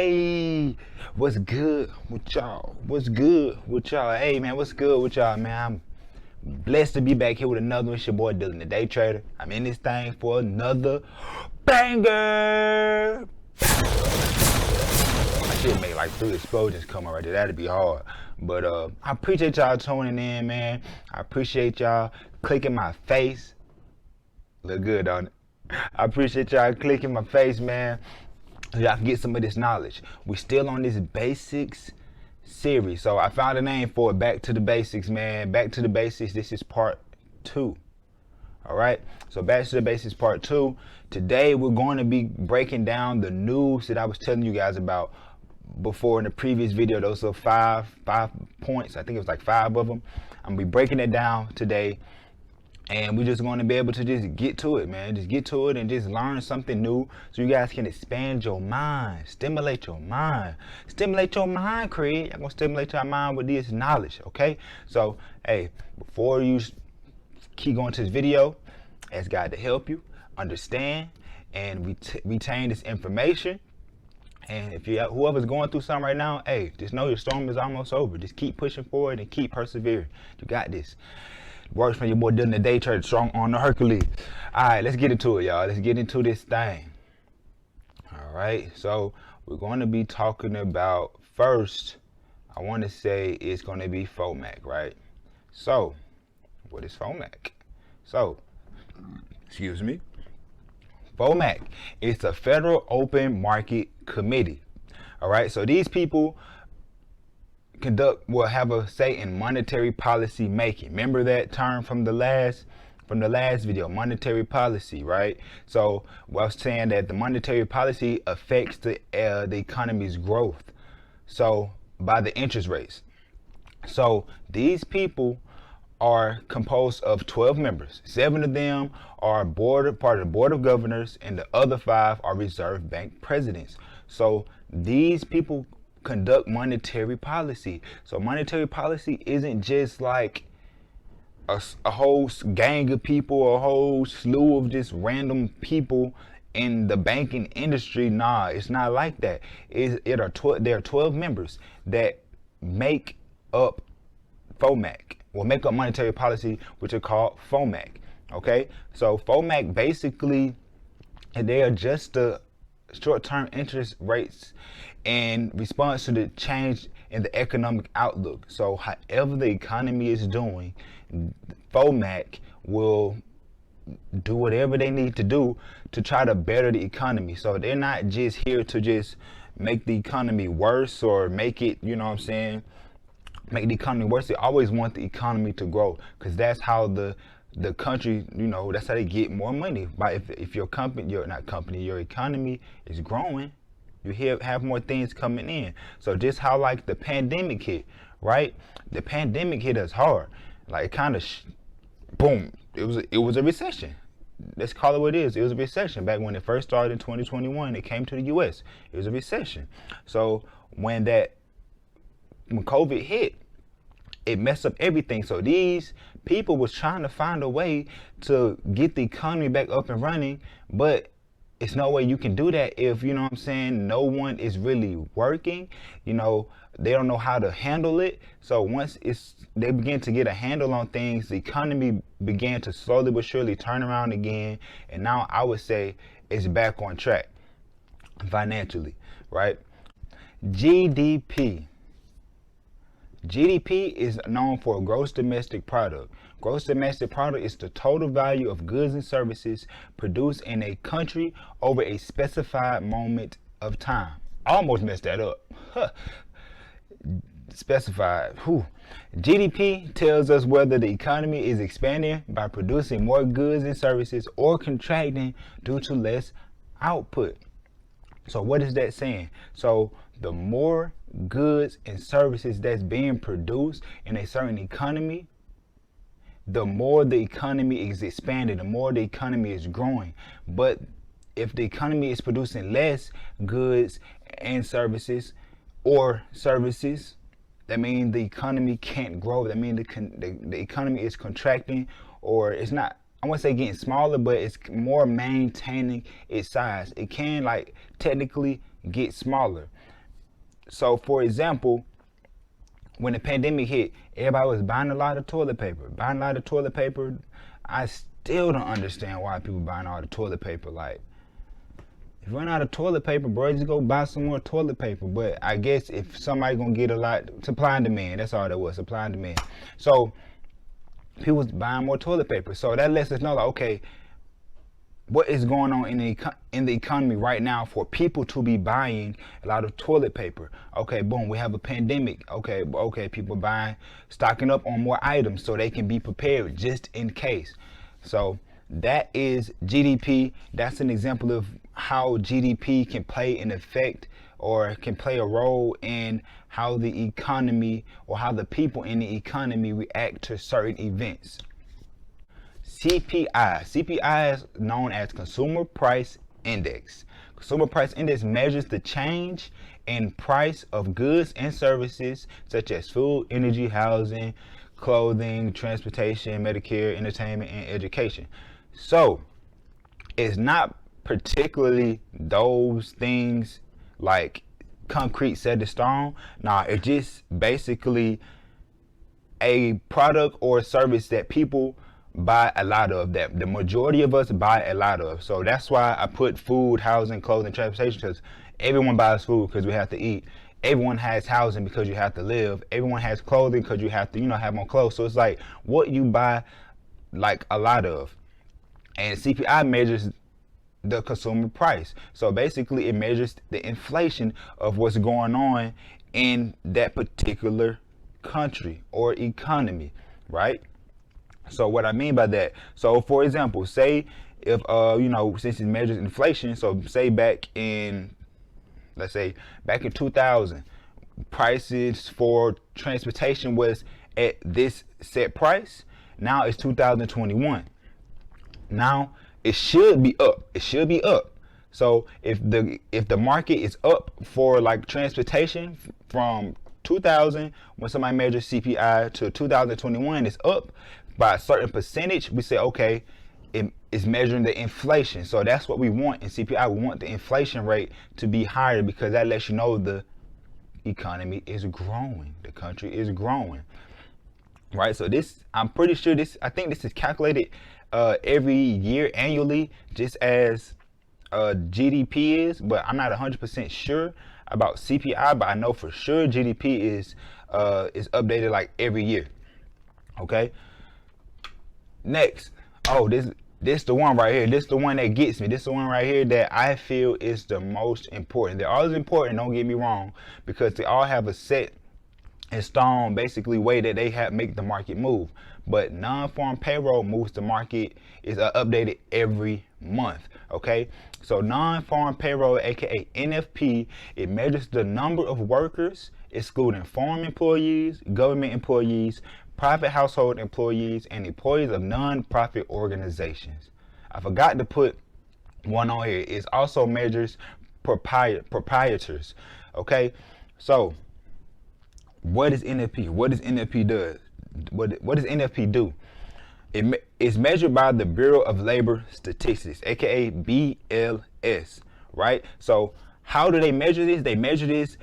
Hey, what's good with y'all? What's good with y'all? Hey man, what's good with y'all, man? I'm blessed to be back here with another one. It's your boy Dylan, the Day Trader. I'm in this thing for another banger. I should make like 3 explosions coming right there. That'd be hard. But I appreciate y'all tuning in, man. I appreciate y'all clicking my face. Look good on it. I appreciate y'all clicking my face, man. So y'all can get some of this knowledge. We still on this basics series. So I found a name for it. Back to the basics, man. Back to the basics. This is part 2. All right. So back to the basics part 2. Today we're going to be breaking down the news that I was telling you guys about before in the previous video. Those are five points. I think it was like 5 of them. I'm gonna be breaking it down today. And we're just going to be able to just get to it, man. Just get to it and just learn something new so you guys can expand your mind, stimulate your mind. Stimulate your mind, Craig. I'm going to stimulate your mind with this knowledge, okay? So, hey, before you keep going to this video, ask God to help you understand and retain this information. And if you whoever's going through something right now, hey, just know your storm is almost over. Just keep pushing forward and keep persevering. You got this. Works from your boy Dylan, the Day Trader, strong on the Hercules. All right, let's get into it, y'all. Let's get into this thing. All right, so we're going to be talking about first. I want to say it's going to be FOMC, right? So, what is FOMC? So, excuse me. FOMC is the Federal Open Market Committee. All right, so these people will have a say in monetary policy making. Remember that term from the last video, monetary policy, right? So I was saying that the monetary policy affects the economy's growth, so by the interest rates. So these people are composed of 12 members. 7 of them are part of the board of governors, and the other 5 are reserve bank presidents. So these people conduct monetary policy. So monetary policy isn't just like a whole gang of people, a whole slew of just random people in the banking industry. Nah, it's not like that. There are 12 members that make up FOMC, will make up monetary policy, which are called FOMC. Okay, so FOMC basically, they adjust the short-term interest rates in response to the change in the economic outlook. So however the economy is doing, FOMC will do whatever they need to do to try to better the economy. So they're not just here to just make the economy worse or make it, you know what I'm saying, make the economy worse. They always want the economy to grow, because that's how the country, you know, that's how they get more money. By if your company, your economy is growing, you have more things coming in. So just how like the pandemic hit, right? The pandemic hit us hard. Like it kind of boom. It was a recession. Let's call it what it is. It was a recession back when it first started in 2021. It came to the U.S. It was a recession. So when COVID hit, it messed up everything. So these people was trying to find a way to get the economy back up and running, but it's no way you can do that if, you know what I'm saying, no one is really working. You know, they don't know how to handle it. So once they begin to get a handle on things, the economy began to slowly but surely turn around again. And now I would say it's back on track financially, right? GDP. GDP is known for gross domestic product. Gross domestic product is the total value of goods and services produced in a country over a specified moment of time. Almost messed that up. Specified. GDP tells us whether the economy is expanding by producing more goods and services or contracting due to less output. So what is that saying? So the more goods and services that's being produced in a certain economy, the more the economy is expanding, the more the economy is growing. But if the economy is producing less goods and services, that means the economy can't grow. That means the economy is contracting, or it's not, I wouldn't say getting smaller, but it's more maintaining its size. It can like technically get smaller. So for example, when the pandemic hit, everybody was buying a lot of toilet paper. I still don't understand why people buying all the toilet paper. Like, if you run out of toilet paper, bro, just go buy some more toilet paper. But I guess if somebody gonna get a lot, supply and demand, that's all that was, supply and demand. So people was buying more toilet paper. So that lets us know, like, okay, what is going on in the economy right now for people to be buying a lot of toilet paper? Okay, boom, we have a pandemic. Okay, people buying, stocking up on more items so they can be prepared just in case. So that is GDP. That's an example of how GDP can play an effect or can play a role in how the economy or how the people in the economy react to certain events. CPI is known as Consumer Price Index. Consumer Price Index measures the change in price of goods and services such as food, energy, housing, clothing, transportation, Medicare, entertainment, and education. So it's not particularly those things like concrete set in stone. Nah, it's just basically a product or service that people buy a lot of, that the majority of us buy a lot of. So that's why I put food, housing, clothing, transportation, because everyone buys food because we have to eat. Everyone has housing because you have to live. Everyone has clothing because you have to, have on clothes. So it's like what you buy like a lot of. And CPI measures the consumer price. So basically it measures the inflation of what's going on in that particular country or economy, right? So what I mean by that, so for example, say if since it measures inflation, so say let's say back in 2000, prices for transportation was at this set price. Now it's 2021. Now it should be up. So if the market is up for like transportation from 2000, when somebody measures CPI, to 2021, it's up by a certain percentage, we say, okay, it is measuring the inflation. So that's what we want in CPI. We want the inflation rate to be higher because that lets you know the economy is growing. The country is growing, right? So this, I'm pretty sure I think this is calculated every year annually, just as GDP is, but I'm not 100% sure about CPI, but I know for sure GDP is updated like every year. Okay. Next, this the one right here. This the one that gets me. This the one right here that I feel is the most important. They're always important, don't get me wrong, because they all have a set in stone, basically, way that they make the market move. But non-farm payroll moves the market, is updated every month. Okay, so non-farm payroll, aka NFP, it measures the number of workers, excluding farm employees, government employees, private household employees, and employees of non-profit organizations. I forgot to put one on here. It also measures proprietors. Okay, so what is NFP? What does NFP do? What does NFP do? It is measured by the Bureau of Labor Statistics, aka BLS, right? So how do they measure this? They measure this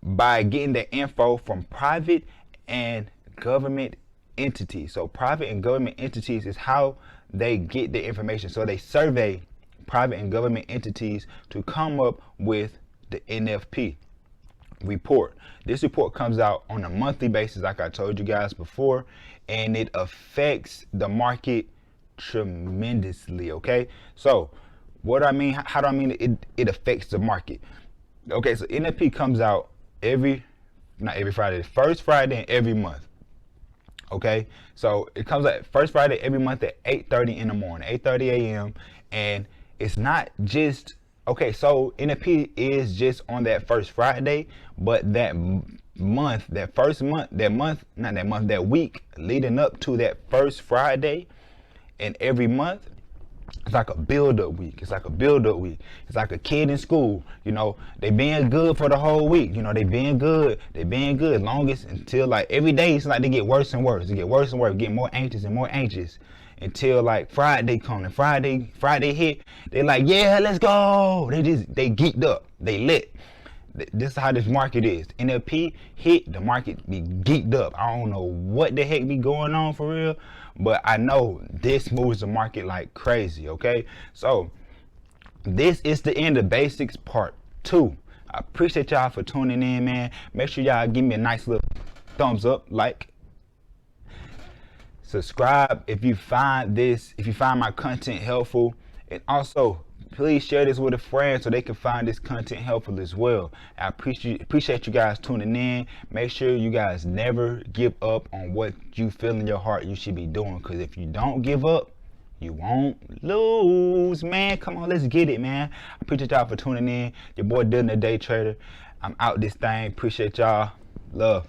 by getting the info from private and government entities. So private and government entities is how they get the information. So they survey private and government entities to come up with the NFP report. This report comes out on a monthly basis, like I told you guys before, and it affects the market tremendously. Okay, so what I mean, how do I mean it affects the market? Okay, so NFP comes out not every Friday, first Friday in every month. Okay, so it comes out first Friday every month at 8:30 in the morning, 8:30 a.m. And it's not just, okay, so NFP is just on that first Friday, but that week leading up to that first Friday in every month, it's like a build-up week. It's like a kid in school. They being good for the whole week. They being good. Longest until like every day it's like they get worse and worse. They get worse and worse, get more anxious and more anxious until like Friday comes. And Friday hit. They like, yeah, let's go. They geeked up. They lit. This is how this market is. NLP hit, the market be geeked up. I don't know what the heck be going on for real, but I know this moves the market like crazy. Okay, so this is the end of basics part 2. I appreciate y'all for tuning in, man. Make sure y'all give me a nice little thumbs up, like, subscribe if you find my content helpful, and also please share this with a friend so they can find this content helpful as well. I appreciate you guys tuning in. Make sure you guys never give up on what you feel in your heart you should be doing, because if you don't give up, you won't lose, man. Come on, let's get it, man. I appreciate y'all for tuning in. Your boy Dylan the Day Trader. I'm out this thing. Appreciate y'all. Love.